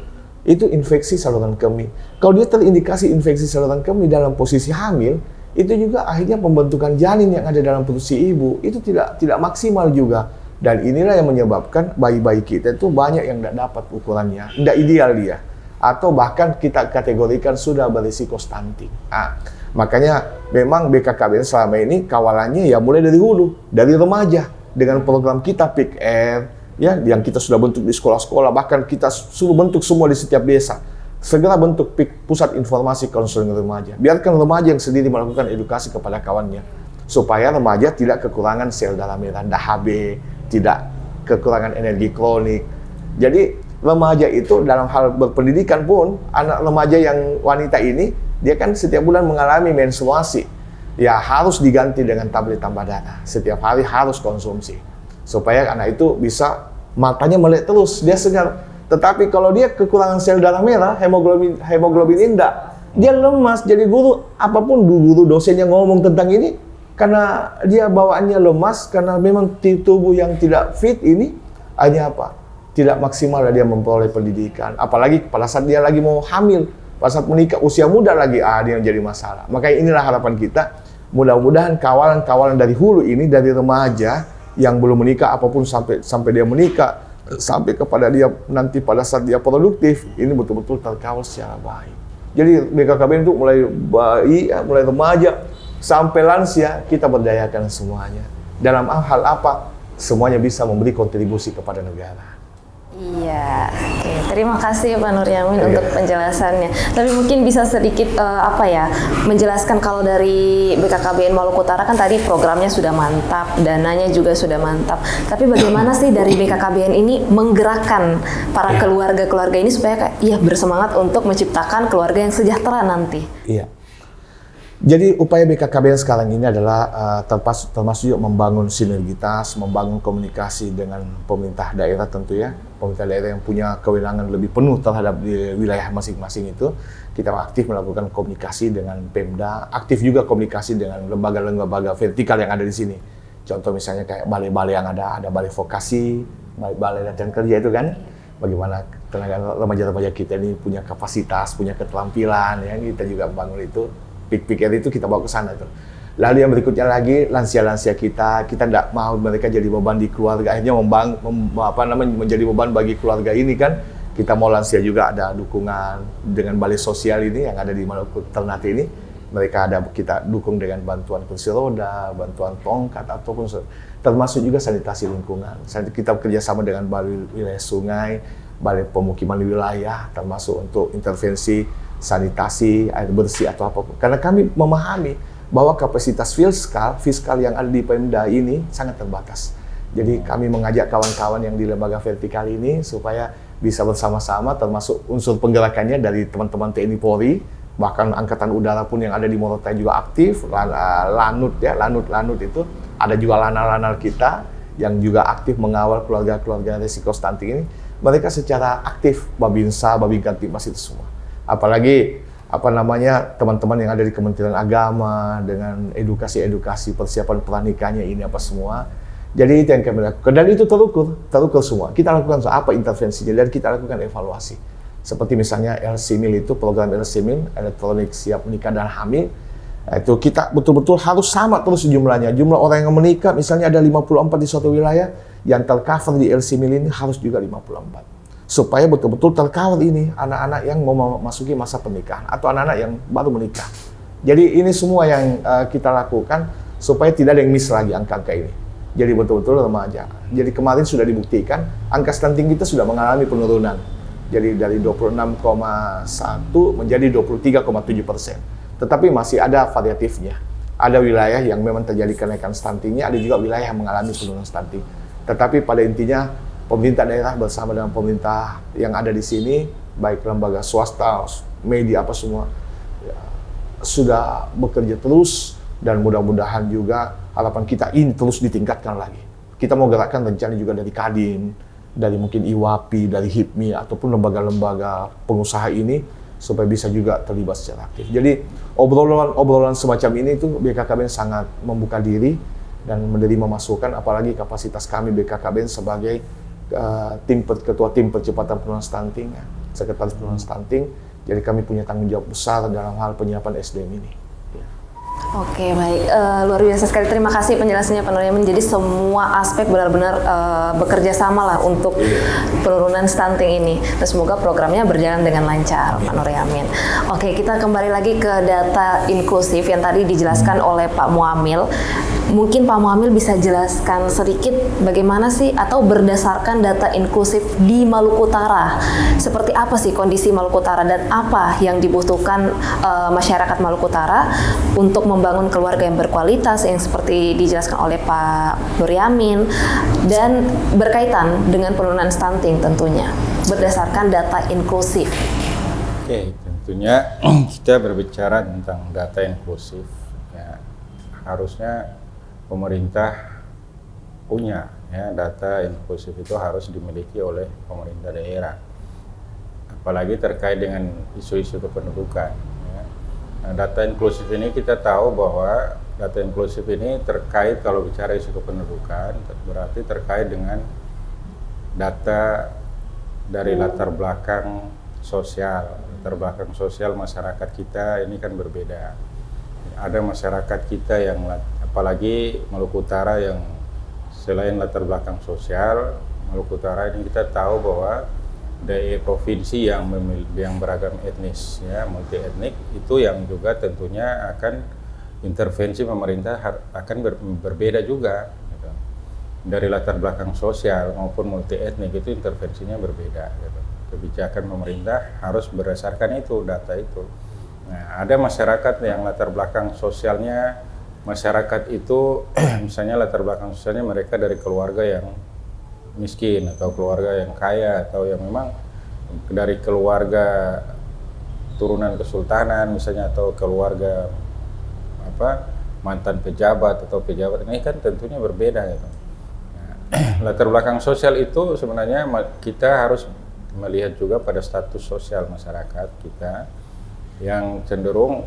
Itu infeksi saluran kemih. Kalau dia terindikasi infeksi saluran kemih dalam posisi hamil, itu juga akhirnya pembentukan janin yang ada dalam perut si ibu itu tidak maksimal juga. Dan inilah yang menyebabkan bayi-bayi kita itu banyak yang tidak dapat ukurannya, tidak ideal dia. Atau bahkan kita kategorikan sudah berisiko stunting. Makanya memang BKKBN selama ini kawalannya ya mulai dari hulu, dari remaja dengan program kita Pick Air. Ya, yang kita sudah bentuk di sekolah-sekolah, bahkan kita suruh bentuk semua di setiap desa. Segera bentuk pusat informasi konseling remaja. Biarkan remaja yang sendiri melakukan edukasi kepada kawannya, supaya remaja tidak kekurangan sel darah merah, HB, tidak kekurangan energi kronik. Jadi remaja itu dalam hal berpendidikan pun, anak remaja yang wanita ini, dia kan setiap bulan mengalami menstruasi. Ya harus diganti dengan tablet tambah darah. Setiap hari harus konsumsi. Supaya anak itu bisa matanya melek terus, dia segar. Tetapi kalau dia kekurangan sel darah merah, hemoglobin indah, dia lemas. Jadi guru, apapun guru dosen yang ngomong tentang ini, karena dia bawaannya lemas, karena memang tubuh yang tidak fit ini, hanya tidak maksimal dia memperoleh pendidikan. Apalagi pada saat dia lagi mau hamil, pada saat menikah, usia muda lagi, dia yang jadi masalah. Makanya inilah harapan kita, mudah-mudahan kawalan-kawalan dari hulu ini, dari remaja, yang belum menikah apapun sampai dia menikah, sampai kepada dia nanti pada saat dia produktif, ini betul-betul terkawal secara baik. Jadi BKKBN itu mulai bayi, mulai remaja sampai lansia kita berdayakan semuanya. Dalam hal apa? Semuanya bisa memberi kontribusi kepada negara. Iya, oke. Terima kasih Pak Nuryamin untuk penjelasannya. Tapi mungkin bisa sedikit menjelaskan kalau dari BKKBN Maluku Utara kan tadi programnya sudah mantap, dananya juga sudah mantap. Tapi bagaimana sih dari BKKBN ini menggerakkan para keluarga-keluarga ini supaya bersemangat untuk menciptakan keluarga yang sejahtera nanti? Iya. Jadi upaya BKKBN sekarang ini adalah termasuk juga membangun sinergitas, membangun komunikasi dengan pemerintah daerah tentu ya. Pemerintah daerah yang punya kewenangan lebih penuh terhadap wilayah masing-masing itu. Kita aktif melakukan komunikasi dengan Pemda, aktif juga komunikasi dengan lembaga-lembaga vertikal yang ada di sini. Contoh misalnya kayak balai-balai yang ada balai vokasi, balai latihan kerja itu kan. Bagaimana tenaga remaja-remaja kita ini punya kapasitas, punya keterampilan, ya kita juga membangun itu. Pikir itu kita bawa ke sana tuh. Lalu yang berikutnya lagi lansia-lansia kita tidak mau mereka jadi beban di keluarga, akhirnya menjadi beban bagi keluarga ini kan. Kita mau lansia juga ada dukungan dengan balai sosial ini yang ada di Maluku Ternate ini. Mereka kita dukung dengan bantuan kursi roda, bantuan tongkat ataupun termasuk juga sanitasi lingkungan. Kita bekerjasama dengan balai wilayah sungai, balai pemukiman wilayah, termasuk untuk intervensi sanitasi, air bersih atau apapun. Karena kami memahami bahwa kapasitas fiskal yang ada di Pemda ini sangat terbatas. Jadi kami mengajak kawan-kawan yang di lembaga vertikal ini supaya bisa bersama-sama, termasuk unsur penggerakannya dari teman-teman TNI Polri, bahkan Angkatan Udara pun yang ada di Morotai juga aktif, Lanut itu, ada juga lanal-lanal kita yang juga aktif mengawal keluarga-keluarga risiko stunting ini. Mereka secara aktif, Babinsa, Babinkantimas itu semua. Apalagi teman-teman yang ada di Kementerian Agama dengan edukasi persiapan pernikahannya ini apa semua. Jadi itu yang kami lakukan dan itu terukur semua. Kita lakukan apa intervensinya dan kita lakukan evaluasi. Seperti misalnya LCMIL itu program LCMIL, elektronik siap menikah dan hamil. Itu kita betul-betul harus sama terus jumlahnya. Jumlah orang yang menikah misalnya ada 54 di suatu wilayah, yang tercover di LCMIL ini harus juga 54. Supaya betul-betul terkawal ini anak-anak yang mau memasuki masa pernikahan atau anak-anak yang baru menikah. Jadi ini semua yang kita lakukan supaya tidak ada yang miss lagi angka-angka ini. Jadi betul-betul remaja. Jadi kemarin sudah dibuktikan angka stunting kita sudah mengalami penurunan. Jadi dari 26,1 menjadi 23,7%. Tetapi masih ada variatifnya. Ada wilayah yang memang terjadi kenaikan stuntingnya, ada juga wilayah yang mengalami penurunan stunting. Tetapi pada intinya pemerintah daerah bersama dengan pemerintah yang ada di sini, baik lembaga swasta, media apa semua, sudah bekerja terus dan mudah-mudahan juga harapan kita ini terus ditingkatkan lagi. Kita mau gerakkan rencana juga dari Kadin, dari mungkin IWAPI, dari HIPMI ataupun lembaga-lembaga pengusaha ini supaya bisa juga terlibat secara aktif. Jadi obrolan semacam ini itu BKKBN sangat membuka diri dan menerima masukan, apalagi kapasitas kami BKKBN sebagai ketua tim percepatan penurunan stunting, sekretaris penurunan stunting. Jadi kami punya tanggung jawab besar dalam hal penyiapan SDM ini. Oke, baik. Luar biasa sekali. Terima kasih penjelasannya Pak Nuryamin. Jadi semua aspek benar-benar bekerja sama lah untuk penurunan stunting ini. Dan semoga programnya berjalan dengan lancar, Pak Nuryamin. Oke, kita kembali lagi ke data inklusif yang tadi dijelaskan oleh Pak Muamil. Mungkin Pak Muamil bisa jelaskan sedikit bagaimana sih atau berdasarkan data inklusif di Maluku Utara, seperti apa sih kondisi Maluku Utara dan apa yang dibutuhkan masyarakat Maluku Utara untuk membangun keluarga yang berkualitas yang seperti dijelaskan oleh Pak Nuryamin dan berkaitan dengan penurunan stunting tentunya berdasarkan data inklusif. Oke, tentunya kita berbicara tentang data inklusif, ya, harusnya pemerintah punya data inklusif itu harus dimiliki oleh pemerintah daerah, apalagi terkait dengan isu-isu kependudukan. Nah, data inklusif ini kita tahu bahwa data inklusif ini terkait, kalau bicara isu kependudukan, berarti terkait dengan data dari latar belakang sosial. Latar belakang sosial masyarakat kita ini kan berbeda. Ada masyarakat kita yang, apalagi Maluku Utara yang selain latar belakang sosial, Maluku Utara ini kita tahu bahwa dari provinsi yang beragam etnis, ya, multi etnik, itu yang juga tentunya akan intervensi pemerintah akan berbeda juga. Gitu. Dari latar belakang sosial maupun multi etnik itu intervensinya berbeda. Gitu. Kebijakan pemerintah harus berdasarkan itu, data itu. Nah, ada masyarakat yang latar belakang sosialnya, masyarakat itu misalnya latar belakang sosialnya mereka dari keluarga yang miskin atau keluarga yang kaya atau yang memang dari keluarga turunan kesultanan misalnya atau keluarga mantan pejabat atau pejabat, ini kan tentunya berbeda gitu. Nah, latar belakang sosial itu sebenarnya kita harus melihat juga pada status sosial masyarakat kita yang cenderung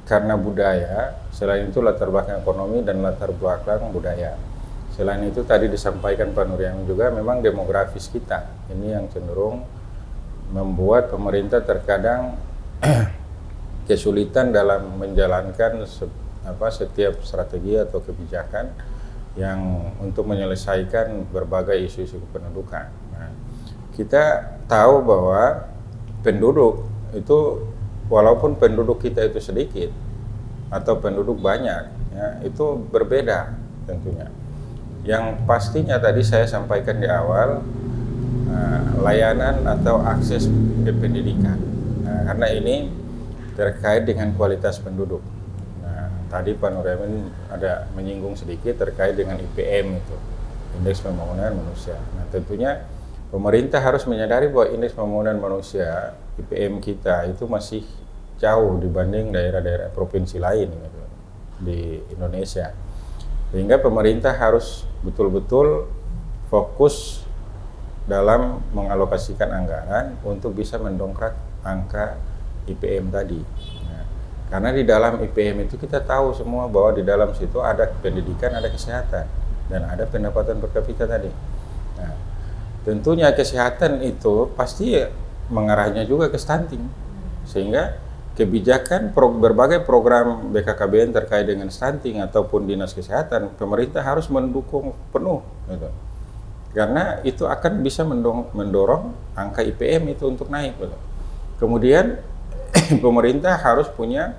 karena budaya, selain itu latar belakang ekonomi dan latar belakang budaya. Selain itu tadi disampaikan Pak Nuryamin juga memang demografis kita ini yang cenderung membuat pemerintah terkadang kesulitan dalam menjalankan setiap strategi atau kebijakan yang untuk menyelesaikan berbagai isu-isu kependudukan. Nah, kita tahu bahwa penduduk itu walaupun penduduk kita itu sedikit atau penduduk banyak, ya, itu berbeda tentunya. Yang pastinya tadi saya sampaikan di awal, layanan atau akses ke pendidikan. Nah, karena ini terkait dengan kualitas penduduk. Nah, tadi Pak Nuryamin ada menyinggung sedikit terkait dengan IPM itu, Indeks Pembangunan Manusia. Nah, tentunya pemerintah harus menyadari bahwa Indeks Pembangunan Manusia IPM kita itu masih jauh dibanding daerah-daerah provinsi lain gitu, di Indonesia. Sehingga pemerintah harus betul-betul fokus dalam mengalokasikan anggaran untuk bisa mendongkrak angka IPM tadi. Nah, karena di dalam IPM itu kita tahu semua bahwa di dalam situ ada pendidikan, ada kesehatan, dan ada pendapatan per kapita tadi. Nah, tentunya kesehatan itu pasti mengarahnya juga ke stunting, sehingga kebijakan berbagai program BKKBN terkait dengan stunting ataupun dinas kesehatan, pemerintah harus mendukung penuh gitu. Karena itu akan bisa mendorong angka IPM itu untuk naik gitu. Kemudian pemerintah harus punya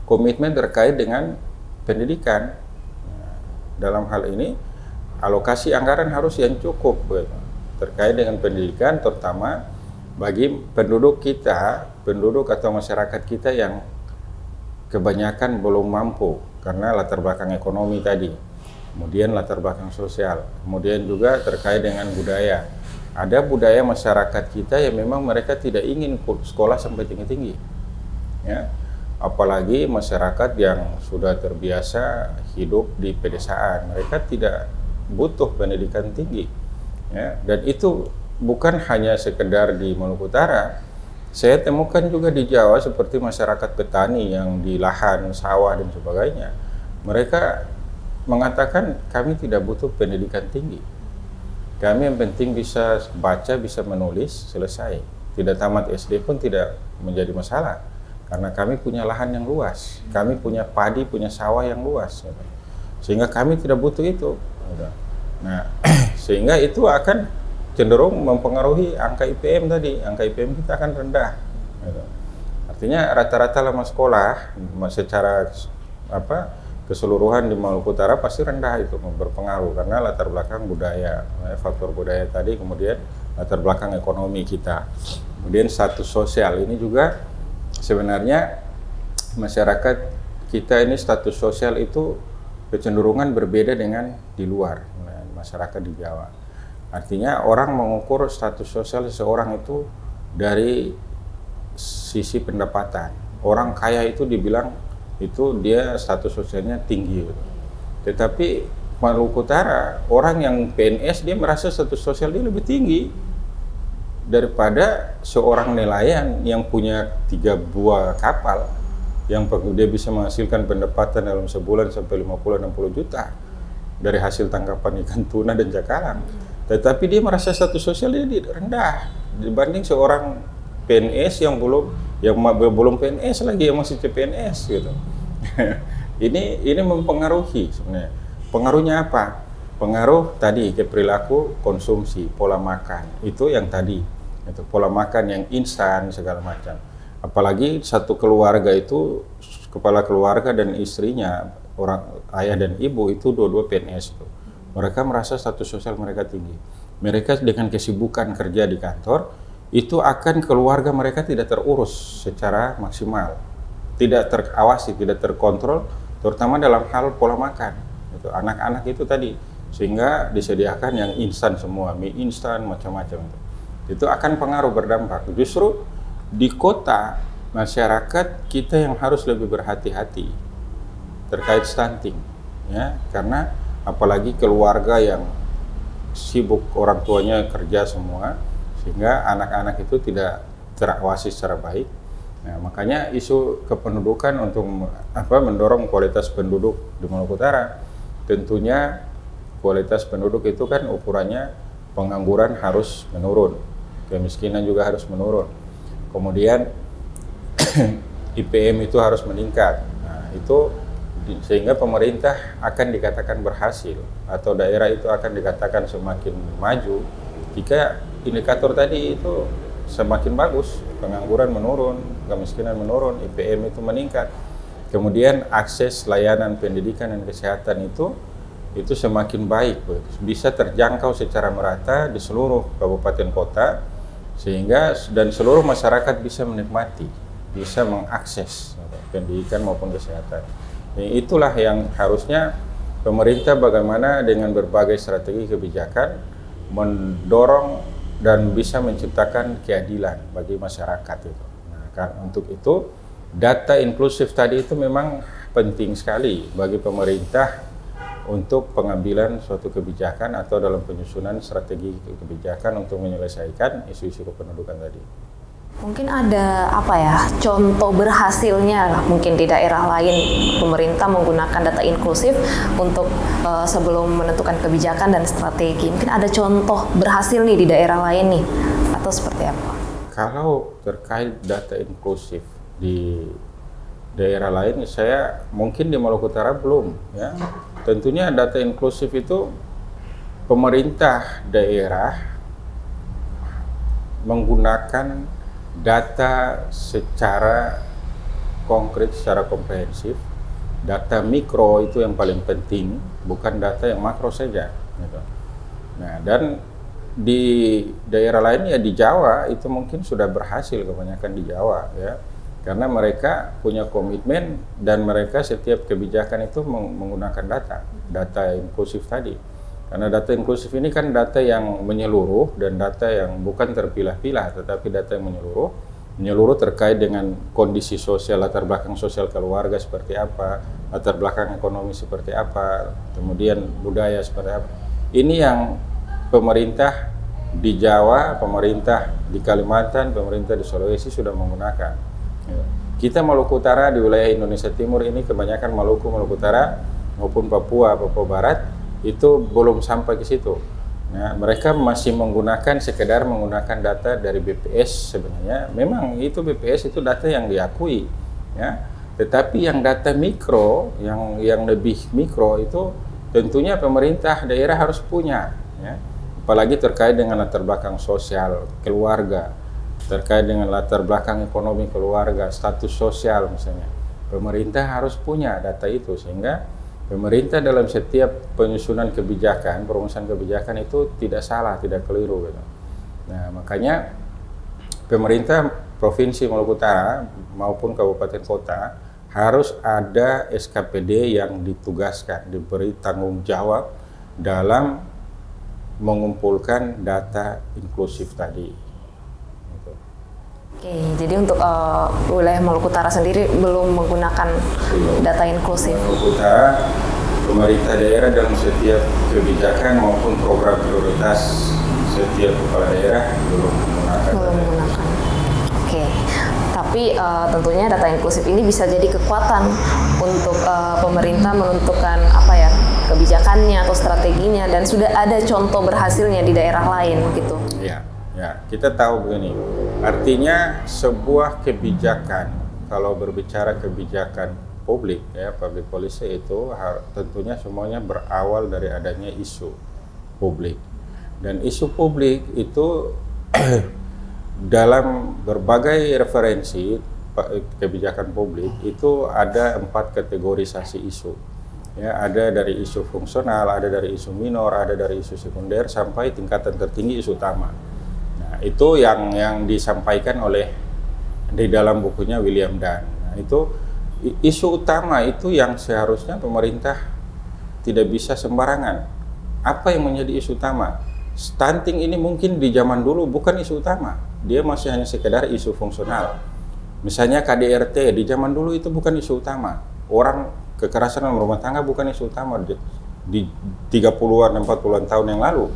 komitmen terkait dengan pendidikan. Nah, dalam hal ini alokasi anggaran harus yang cukup gitu, terkait dengan pendidikan, terutama bagi penduduk kita, penduduk atau masyarakat kita yang kebanyakan belum mampu karena latar belakang ekonomi tadi, kemudian latar belakang sosial, kemudian juga terkait dengan budaya. Ada budaya masyarakat kita yang memang mereka tidak ingin sekolah sampai tinggi-tinggi, ya. Apalagi masyarakat yang sudah terbiasa hidup di pedesaan, mereka tidak butuh pendidikan tinggi, ya. Dan itu bukan hanya sekedar di Maluku Utara, saya temukan juga di Jawa seperti masyarakat petani yang di lahan sawah dan sebagainya. Mereka mengatakan kami tidak butuh pendidikan tinggi. Kami yang penting bisa baca, bisa menulis, selesai. Tidak tamat SD pun tidak menjadi masalah. Karena kami punya lahan yang luas, kami punya padi, punya sawah yang luas. Sehingga kami tidak butuh itu. Nah, sehingga itu akan cenderung mempengaruhi angka IPM tadi. Angka IPM kita akan rendah. Artinya rata-rata lama sekolah secara keseluruhan di Maluku Utara pasti rendah, itu berpengaruh karena latar belakang budaya, faktor budaya tadi, kemudian latar belakang ekonomi kita, kemudian status sosial ini juga sebenarnya masyarakat kita ini status sosial itu kecenderungan berbeda dengan di luar masyarakat di Jawa. Artinya orang mengukur status sosial seseorang itu dari sisi pendapatan. Orang kaya itu dibilang itu dia status sosialnya tinggi. Tetapi Maluku Utara, orang yang PNS dia merasa status sosial dia lebih tinggi daripada seorang nelayan yang punya 3 buah kapal yang dia bisa menghasilkan pendapatan dalam sebulan sampai 50-60 juta dari hasil tangkapan ikan tuna dan cakalang. Tetapi dia merasa status sosial dia rendah dibanding seorang PNS yang belum PNS lagi, yang masih CPNS gitu. Ini mempengaruhi sebenarnya. Pengaruhnya apa? pengaruh tadi ke perilaku konsumsi, pola makan. Itu yang tadi, itu pola makan yang instan segala macam. Apalagi satu keluarga itu, kepala keluarga dan istrinya, orang ayah dan ibu itu dua-dua PNS itu. Mereka merasa status sosial mereka tinggi. Mereka dengan kesibukan kerja di kantor, itu akan keluarga mereka tidak terurus secara maksimal, tidak terawasi, tidak terkontrol, terutama dalam hal pola makan. Itu anak-anak itu tadi, sehingga disediakan yang instan semua, mie instan macam-macam itu akan pengaruh berdampak. Justru di kota masyarakat kita yang harus lebih berhati-hati terkait stunting, ya, karena apalagi keluarga yang sibuk, orang tuanya kerja semua, sehingga anak-anak itu tidak terawasi secara baik. Nah, makanya isu kependudukan untuk mendorong kualitas penduduk di Maluku Utara. Tentunya kualitas penduduk itu kan ukurannya pengangguran harus menurun, kemiskinan juga harus menurun. Kemudian IPM itu harus meningkat. Nah, itu sehingga pemerintah akan dikatakan berhasil atau daerah itu akan dikatakan semakin maju jika indikator tadi itu semakin bagus, pengangguran menurun, kemiskinan menurun, IPM itu meningkat. Kemudian akses layanan pendidikan dan kesehatan itu semakin baik, bisa terjangkau secara merata di seluruh kabupaten kota, sehingga dan seluruh masyarakat bisa menikmati, bisa mengakses pendidikan maupun kesehatan. Itulah yang harusnya pemerintah bagaimana dengan berbagai strategi kebijakan mendorong dan bisa menciptakan keadilan bagi masyarakat itu. Nah, kan untuk itu data inklusif tadi itu memang penting sekali bagi pemerintah untuk pengambilan suatu kebijakan atau dalam penyusunan strategi kebijakan untuk menyelesaikan isu-isu kependudukan tadi. Mungkin ada contoh berhasilnya mungkin di daerah lain pemerintah menggunakan data inklusif untuk sebelum menentukan kebijakan dan strategi. Mungkin ada contoh berhasil nih di daerah lain nih, atau seperti apa? Kalau terkait data inklusif di daerah lain, saya mungkin di Maluku Utara belum, ya. Tentunya data inklusif itu pemerintah daerah menggunakan data secara konkret, secara komprehensif. Data mikro itu yang paling penting, bukan data yang makro saja, gitu. Nah, dan di daerah lain ya di Jawa itu mungkin sudah berhasil, kebanyakan di Jawa, ya, karena mereka punya komitmen dan mereka setiap kebijakan itu menggunakan data inklusif tadi. Karena data inklusif ini kan data yang menyeluruh dan data yang bukan terpilah-pilah, tetapi data yang menyeluruh terkait dengan kondisi sosial, latar belakang sosial keluarga seperti apa, latar belakang ekonomi seperti apa, kemudian budaya seperti apa. Ini yang pemerintah di Jawa, pemerintah di Kalimantan, pemerintah di Sulawesi sudah menggunakan. Kita Maluku Utara di wilayah Indonesia Timur ini kebanyakan Maluku Utara maupun Papua Barat itu belum sampai ke situ. Nah, mereka masih sekedar menggunakan data dari BPS sebenarnya. Memang itu BPS itu data yang diakui, ya. Tetapi yang data mikro, yang lebih mikro itu tentunya pemerintah daerah harus punya, ya. Apalagi terkait dengan latar belakang sosial keluarga, terkait dengan latar belakang ekonomi keluarga, status sosial misalnya. Pemerintah harus punya data itu sehingga pemerintah dalam setiap penyusunan kebijakan, perumusan kebijakan itu tidak salah, tidak keliru, gitu. Nah, makanya pemerintah Provinsi Maluku Utara maupun kabupaten kota harus ada SKPD yang ditugaskan, diberi tanggung jawab dalam mengumpulkan data inklusif tadi. Gitu. Oke, jadi untuk wilayah Maluku Utara sendiri belum menggunakan data inklusif. Maluku Utara, pemerintah daerah dalam setiap kebijakan maupun program prioritas setiap kepala daerah belum menggunakan. Oke, tapi tentunya data inklusif ini bisa jadi kekuatan untuk pemerintah menentukan kebijakannya atau strateginya, dan sudah ada contoh berhasilnya di daerah lain gitu. Ya, kita tahu begini. Artinya sebuah kebijakan, kalau berbicara kebijakan publik ya, public policy itu tentunya semuanya berawal dari adanya isu publik. Dan isu publik itu dalam berbagai referensi kebijakan publik itu ada 4 kategorisasi isu. Ya, ada dari isu fungsional, ada dari isu minor, ada dari isu sekunder sampai tingkatan tertinggi isu utama. Nah, itu yang disampaikan oleh di dalam bukunya William Dunn. Nah, itu isu utama itu yang seharusnya pemerintah tidak bisa sembarangan. Apa yang menjadi isu utama? Stunting ini mungkin di zaman dulu bukan isu utama. Dia masih hanya sekedar isu fungsional. Misalnya KDRT di zaman dulu itu bukan isu utama. Orang kekerasan dalam rumah tangga bukan isu utama di 30-an, 40-an tahun yang lalu.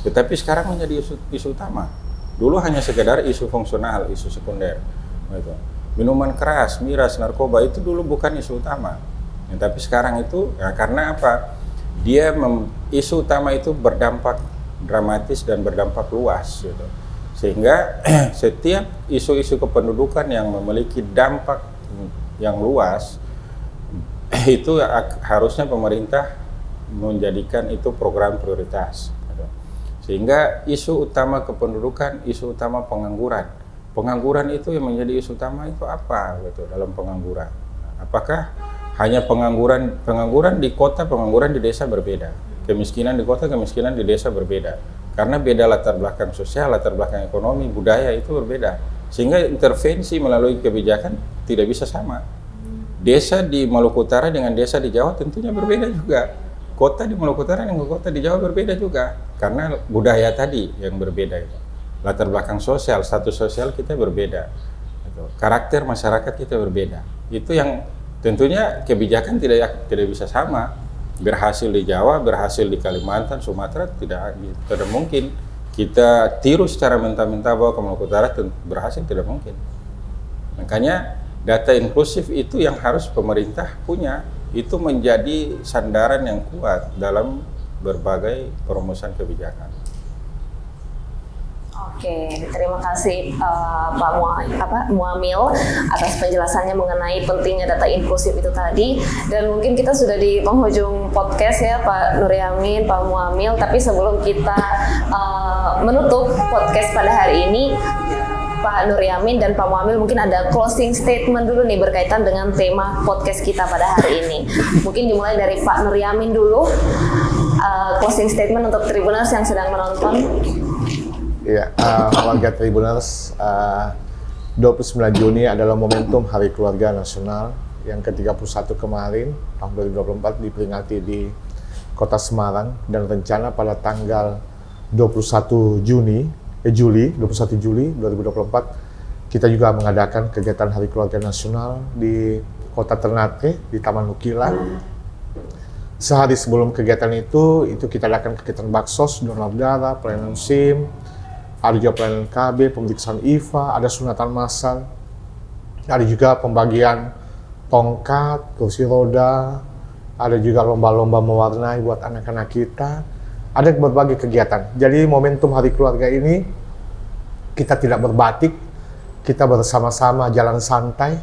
Tetapi sekarang menjadi isu utama. Dulu hanya sekedar isu fungsional, isu sekunder. Gitu. Minuman keras, miras, narkoba itu dulu bukan isu utama. Ya, tapi sekarang itu ya, karena apa? Isu utama itu berdampak dramatis dan berdampak luas gitu. Sehingga setiap isu-isu kependudukan yang memiliki dampak yang luas itu harusnya pemerintah menjadikan itu program prioritas gitu. Sehingga isu utama kependudukan, isu utama pengangguran. Pengangguran itu yang menjadi isu utama itu apa gitu dalam pengangguran. Apakah hanya pengangguran di kota, pengangguran di desa berbeda. Kemiskinan di kota, kemiskinan di desa berbeda. Karena beda latar belakang sosial, latar belakang ekonomi, budaya itu berbeda. Sehingga intervensi melalui kebijakan tidak bisa sama. Desa di Maluku Utara dengan desa di Jawa tentunya berbeda juga. Kota di Maluku Utara dengan kota di Jawa berbeda juga. Karena budaya tadi yang berbeda itu. Latar belakang sosial, status sosial kita berbeda. Karakter masyarakat kita berbeda. Itu yang tentunya kebijakan tidak bisa sama. Berhasil di Jawa, berhasil di Kalimantan, Sumatera tidak mungkin kita tiru secara mentah-mentah bahwa ke Maluku Utara berhasil, tidak mungkin. Makanya data inklusif itu yang harus pemerintah punya, itu menjadi sandaran yang kuat dalam berbagai perumusan kebijakan. Oke, terima kasih Pak Muamil atas penjelasannya mengenai pentingnya data inklusif itu tadi. Dan mungkin kita sudah di penghujung podcast ya Pak Nur Yamin, Pak Muamil. Tapi sebelum kita menutup podcast pada hari ini, Pak Nur Yamin dan Pak Muamil mungkin ada closing statement dulu nih berkaitan dengan tema podcast kita pada hari ini. Mungkin dimulai dari Pak Nur Yamin dulu, closing statement untuk Tribuners yang sedang menonton. Ya, warga Tribuners, 29 Juni adalah momentum Hari Keluarga Nasional yang ke-31 kemarin, tahun 2024 diperingati di Kota Semarang, dan rencana pada tanggal 21 Juli 2024 kita juga mengadakan kegiatan Hari Keluarga Nasional di Kota Ternate, di Taman Nukilan. Sehari sebelum kegiatan itu kita adakan kegiatan baksos, donor darah, pelayanan SIM, ada juga pelayanan KB, pemeriksaan IVA, ada sunatan massal, ada juga pembagian tongkat, kursi roda, ada juga lomba-lomba mewarnai buat anak-anak kita, ada berbagai kegiatan. Jadi momentum Hari Keluarga ini kita tidak berbatik, kita bersama-sama jalan santai,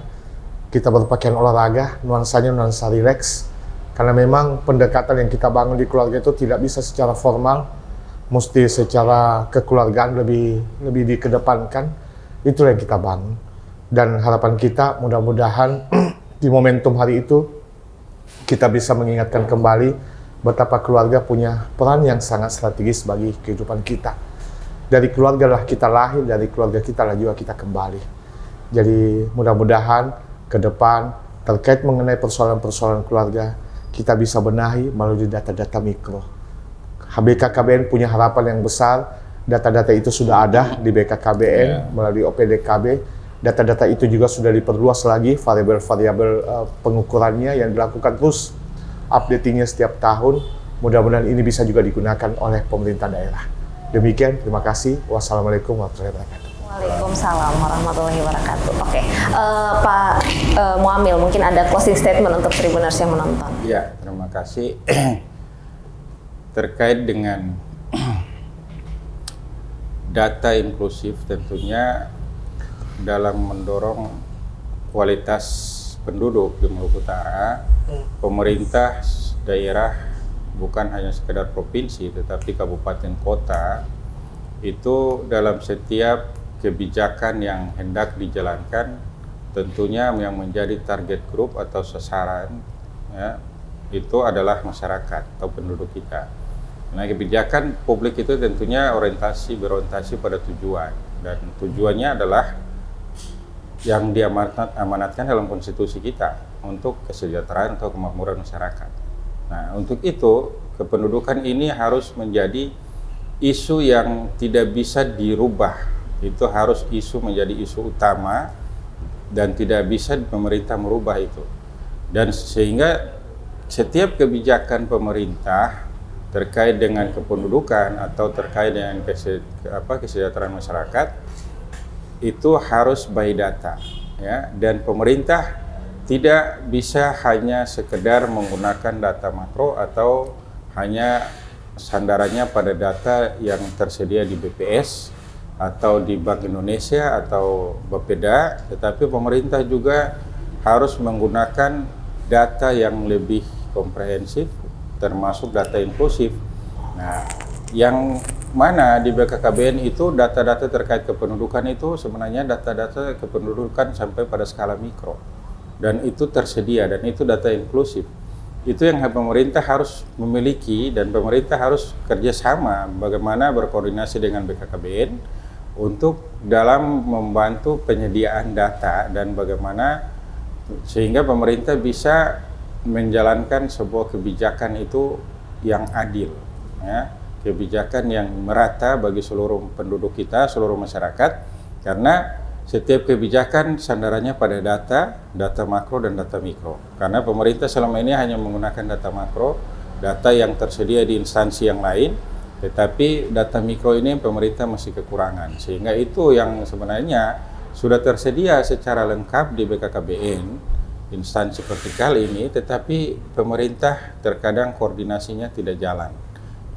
kita berpakaian olahraga, nuansanya nuansa rileks, karena memang pendekatan yang kita bangun di keluarga itu tidak bisa secara formal, mesti secara kekeluargaan lebih dikedepankan. Itu yang kita bangun, dan harapan kita mudah-mudahan di momentum hari itu kita bisa mengingatkan kembali betapa keluarga punya peran yang sangat strategis bagi kehidupan kita. Dari keluarga lah kita lahir, dari keluarga kita lah juga kita kembali. Jadi mudah-mudahan ke depan terkait mengenai persoalan-persoalan keluarga kita bisa benahi melalui data-data mikro. BKKBN punya harapan yang besar, data-data itu sudah ada di BKKBN melalui OPDKB. Data-data itu juga sudah diperluas lagi, variabel-variabel pengukurannya yang dilakukan terus updatingnya setiap tahun. Mudah-mudahan ini bisa juga digunakan oleh pemerintah daerah. Demikian, terima kasih. Wassalamualaikum warahmatullahi wabarakatuh. Waalaikumsalam warahmatullahi wabarakatuh. Oke, Pak Muamil, mungkin ada closing statement untuk Tribuners yang menonton. Ya, terima kasih. Terkait dengan data inklusif, tentunya dalam mendorong kualitas penduduk di Maluku Utara, pemerintah daerah bukan hanya sekedar provinsi tetapi kabupaten kota itu dalam setiap kebijakan yang hendak dijalankan tentunya yang menjadi target group atau sasaran ya, itu adalah masyarakat atau penduduk kita. Nah, kebijakan publik itu tentunya berorientasi pada tujuan, dan tujuannya adalah yang diamanatkan dalam konstitusi kita untuk kesejahteraan atau kemakmuran masyarakat. Nah, untuk itu kependudukan ini harus menjadi isu yang tidak bisa dirubah. Itu harus menjadi isu utama dan tidak bisa pemerintah merubah itu. Dan sehingga setiap kebijakan pemerintah terkait dengan kependudukan atau terkait dengan kesejahteraan masyarakat itu harus by data ya, dan pemerintah tidak bisa hanya sekedar menggunakan data makro atau hanya sandarannya pada data yang tersedia di BPS atau di Bank Indonesia atau Bapeda, tetapi pemerintah juga harus menggunakan data yang lebih komprehensif termasuk data inklusif. Nah, yang mana di BKKBN itu data-data terkait kependudukan itu sebenarnya data-data kependudukan sampai pada skala mikro. Dan itu tersedia dan itu data inklusif. Itu yang pemerintah harus memiliki dan pemerintah harus kerjasama bagaimana berkoordinasi dengan BKKBN untuk dalam membantu penyediaan data dan bagaimana sehingga pemerintah bisa menjalankan sebuah kebijakan itu yang adil, ya, kebijakan yang merata bagi seluruh penduduk kita, seluruh masyarakat, karena setiap kebijakan sandarannya pada data makro dan data mikro. Karena pemerintah selama ini hanya menggunakan data makro, data yang tersedia di instansi yang lain, tetapi data mikro ini pemerintah masih kekurangan, sehingga itu yang sebenarnya sudah tersedia secara lengkap di BKKBN, instansi vertikal ini, tetapi pemerintah terkadang koordinasinya tidak jalan.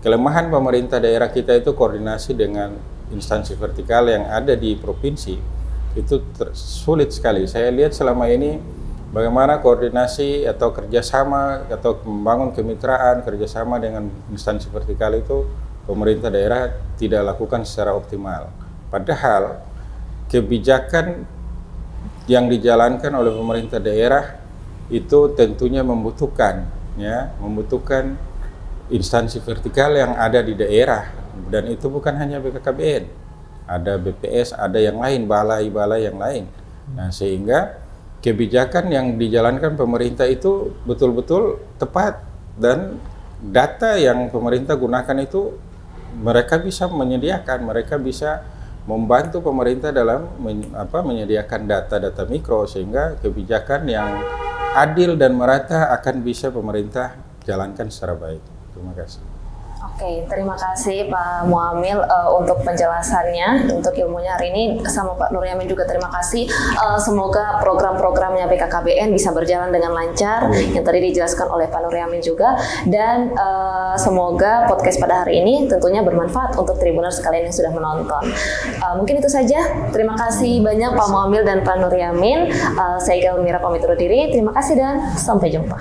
Kelemahan pemerintah daerah kita itu koordinasi dengan instansi vertikal yang ada di provinsi itu sulit sekali. Saya lihat selama ini bagaimana koordinasi atau kerjasama atau membangun kemitraan kerjasama dengan instansi vertikal itu pemerintah daerah tidak lakukan secara optimal. Padahal kebijakan yang dijalankan oleh pemerintah daerah itu tentunya membutuhkan instansi vertikal yang ada di daerah, dan itu bukan hanya BKKBN, ada BPS, ada yang lain, balai-balai yang lain. Nah, sehingga kebijakan yang dijalankan pemerintah itu betul-betul tepat dan data yang pemerintah gunakan itu mereka bisa menyediakan, mereka bisa membantu pemerintah dalam menyediakan data-data mikro sehingga kebijakan yang adil dan merata akan bisa pemerintah jalankan secara baik. Terima kasih. Oke, terima kasih Pak Muamil untuk penjelasannya, untuk ilmunya hari ini, sama Pak Nur Yamin juga terima kasih. Semoga program-programnya BKKBN bisa berjalan dengan lancar, yang tadi dijelaskan oleh Pak Nur Yamin juga, dan semoga podcast pada hari ini tentunya bermanfaat untuk Tribuners sekalian yang sudah menonton. Mungkin itu saja. Terima kasih banyak Pak Muamil dan Pak Nur Yamin. Saya Igal Mira pamit undur diri. Terima kasih dan sampai jumpa.